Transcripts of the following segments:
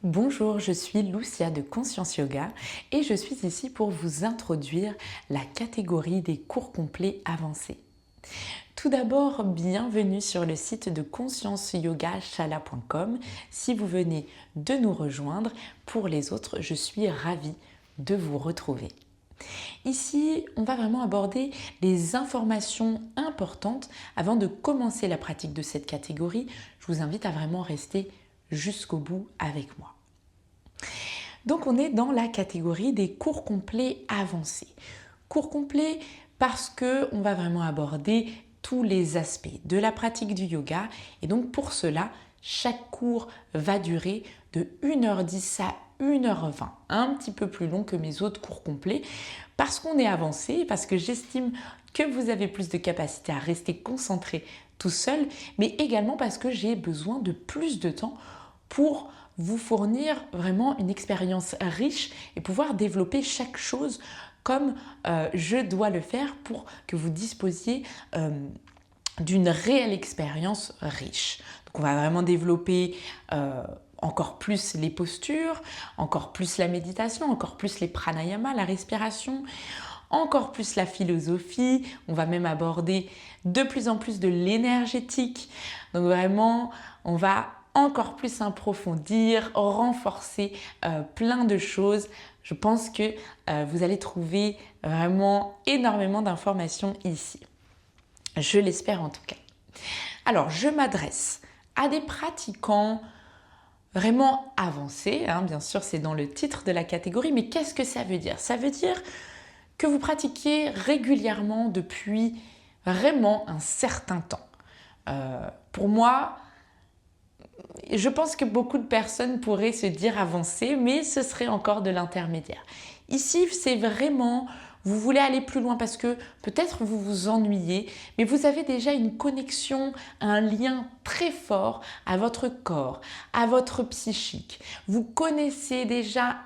Bonjour, je suis Lucia de Conscience Yoga et je suis ici pour vous introduire la catégorie des cours complets avancés. Tout d'abord, bienvenue sur le site de conscienceyogashala.com. Si vous venez de nous rejoindre, pour les autres, je suis ravie de vous retrouver. Ici, on va vraiment aborder les informations importantes avant de commencer la pratique de cette catégorie. Je vous invite à vraiment rester jusqu'au bout avec moi. Donc on est dans la catégorie des cours complets avancés. Cours complets parce qu'on va vraiment aborder tous les aspects de la pratique du yoga et donc pour cela, chaque cours va durer de 1h10 à 1h20, un petit peu plus long que mes autres cours complets parce qu'on est avancé, parce que j'estime que vous avez plus de capacité à rester concentré tout seul, mais également parce que j'ai besoin de plus de temps pour vous fournir vraiment une expérience riche et pouvoir développer chaque chose comme je dois le faire pour que vous disposiez d'une réelle expérience riche. Donc on va vraiment développer encore plus les postures, encore plus la méditation, encore plus les pranayamas, la respiration, encore plus la philosophie. On va même aborder de plus en plus de l'énergétique. Donc vraiment, on va encore plus approfondir, renforcer plein de choses. Je pense que vous allez trouver vraiment énormément d'informations ici. Je l'espère en tout cas. Alors, je m'adresse à des pratiquants vraiment avancés, bien sûr c'est dans le titre de la catégorie, mais qu'est-ce que ça veut dire? Ça veut dire que vous pratiquez régulièrement depuis vraiment un certain temps. Pour moi, je pense que beaucoup de personnes pourraient se dire avancées, mais ce serait encore de l'intermédiaire. Ici, c'est vraiment, vous voulez aller plus loin parce que peut-être vous vous ennuyez, mais vous avez déjà une connexion, un lien très fort à votre corps, à votre psychique. Vous connaissez déjà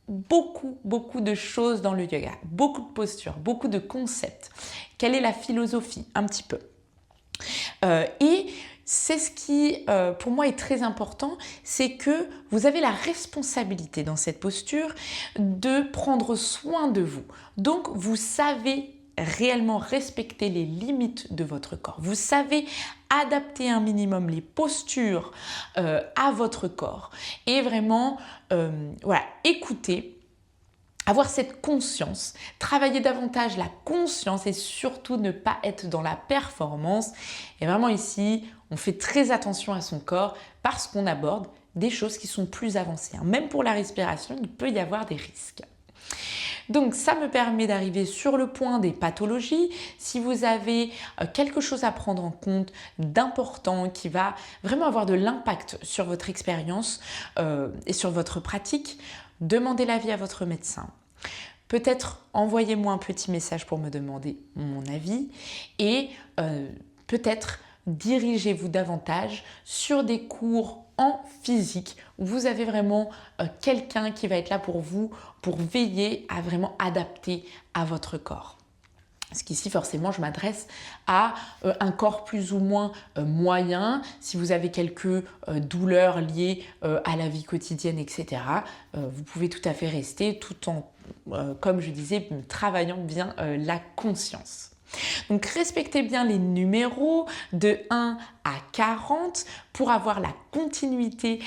beaucoup de choses dans le yoga, beaucoup de postures, beaucoup de concepts. Quelle est la philosophie? Un petit peu. Et c'est ce qui, pour moi, est très important, c'est que vous avez la responsabilité dans cette posture de prendre soin de vous. Donc, vous savez réellement respecter les limites de votre corps. Vous savez adapter un minimum les postures à votre corps et vraiment, écouter. Avoir cette conscience, travailler davantage la conscience et surtout ne pas être dans la performance. Et vraiment ici, on fait très attention à son corps parce qu'on aborde des choses qui sont plus avancées. Même pour la respiration, il peut y avoir des risques. Donc ça me permet d'arriver sur le point des pathologies. Si vous avez quelque chose à prendre en compte d'important qui va vraiment avoir de l'impact sur votre expérience et sur votre pratique, demandez l'avis à votre médecin. Peut-être envoyez-moi un petit message pour me demander mon avis et peut-être dirigez-vous davantage sur des cours en physique où vous avez vraiment quelqu'un qui va être là pour vous, pour veiller à vraiment adapter à votre corps. Parce qu'ici, forcément, je m'adresse à un corps plus ou moins moyen. Si vous avez quelques douleurs liées à la vie quotidienne, etc., vous pouvez tout à fait rester tout en, comme je disais, travaillant bien la conscience. Donc respectez bien les numéros de 1 à 40 pour avoir la continuité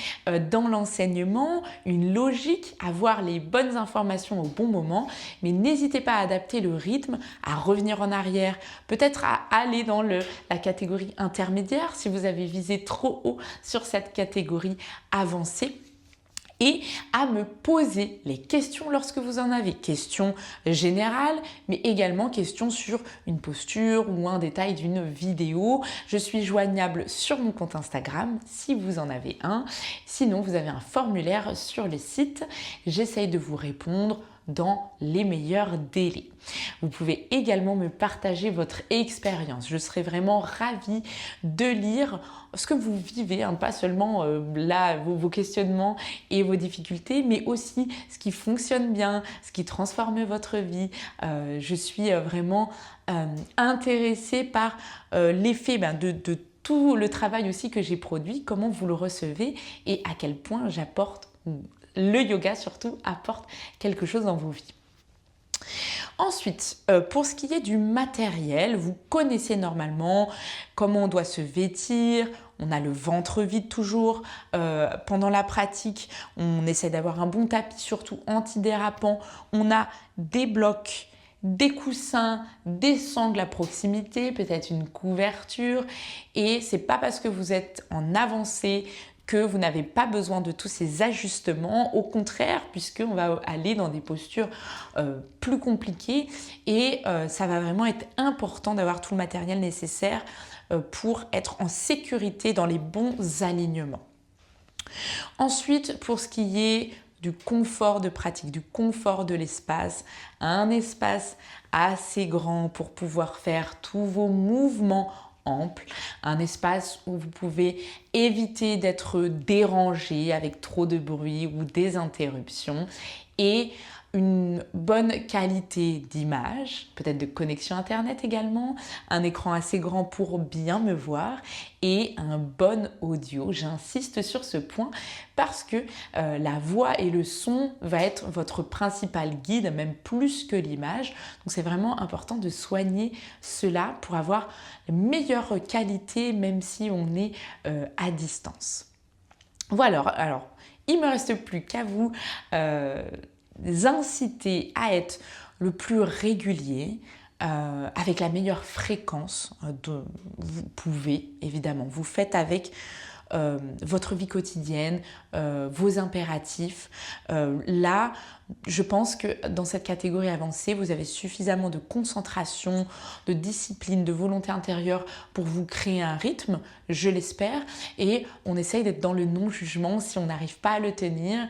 dans l'enseignement, une logique, avoir les bonnes informations au bon moment, mais n'hésitez pas à adapter le rythme, à revenir en arrière, peut-être à aller dans la catégorie intermédiaire si vous avez visé trop haut sur cette catégorie avancée. Et à me poser les questions lorsque vous en avez. Questions générales, mais également questions sur une posture ou un détail d'une vidéo. Je suis joignable sur mon compte Instagram si vous en avez un. Sinon, vous avez un formulaire sur le site. J'essaye de vous répondre dans les meilleurs délais. Vous pouvez également me partager votre expérience. Je serais vraiment ravie de lire ce que vous vivez, pas seulement vos questionnements et vos difficultés, mais aussi ce qui fonctionne bien, ce qui transforme votre vie. Je suis vraiment intéressée par l'effet de tout le travail aussi que j'ai produit, comment vous le recevez et à quel point j'apporte le yoga surtout apporte quelque chose dans vos vies. Ensuite, pour ce qui est du matériel, vous connaissez normalement comment on doit se vêtir. On a le ventre vide toujours. Pendant la pratique, on essaie d'avoir un bon tapis, surtout antidérapant. On a des blocs, des coussins, des sangles à proximité, peut-être une couverture. Et c'est pas parce que vous êtes en avancée que vous n'avez pas besoin de tous ces ajustements, au contraire, puisqu'on va aller dans des postures plus compliquées et ça va vraiment être important d'avoir tout le matériel nécessaire pour être en sécurité dans les bons alignements. Ensuite, pour ce qui est du confort de pratique, du confort de l'espace, un espace assez grand pour pouvoir faire tous vos mouvements ample, un espace où vous pouvez éviter d'être dérangé avec trop de bruit ou des interruptions et une bonne qualité d'image, peut-être de connexion internet également, un écran assez grand pour bien me voir et un bon audio. J'insiste sur ce point parce que la voix et le son va être votre principal guide, même plus que l'image. Donc c'est vraiment important de soigner cela pour avoir la meilleure qualité même si on est à distance. Voilà, alors il ne me reste plus qu'à vous inciter à être le plus régulier avec la meilleure fréquence dont vous pouvez, évidemment. Vous faites avec votre vie quotidienne, vos impératifs. Là, je pense que dans cette catégorie avancée, vous avez suffisamment de concentration, de discipline, de volonté intérieure pour vous créer un rythme, je l'espère. Et on essaye d'être dans le non-jugement si on n'arrive pas à le tenir.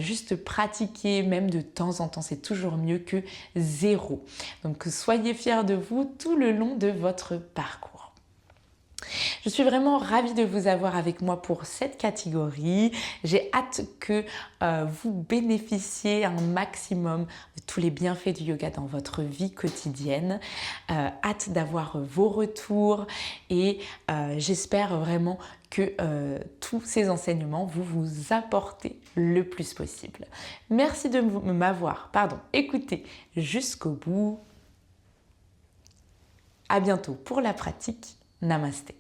Juste pratiquer, même de temps en temps, c'est toujours mieux que zéro. Donc soyez fiers de vous tout le long de votre parcours. Je suis vraiment ravie de vous avoir avec moi pour cette catégorie. J'ai hâte que vous bénéficiez un maximum de tous les bienfaits du yoga dans votre vie quotidienne. Hâte d'avoir vos retours et j'espère vraiment que tous ces enseignements vous apportez le plus possible. Merci de m'avoir écouté jusqu'au bout. À bientôt pour la pratique. Namasté.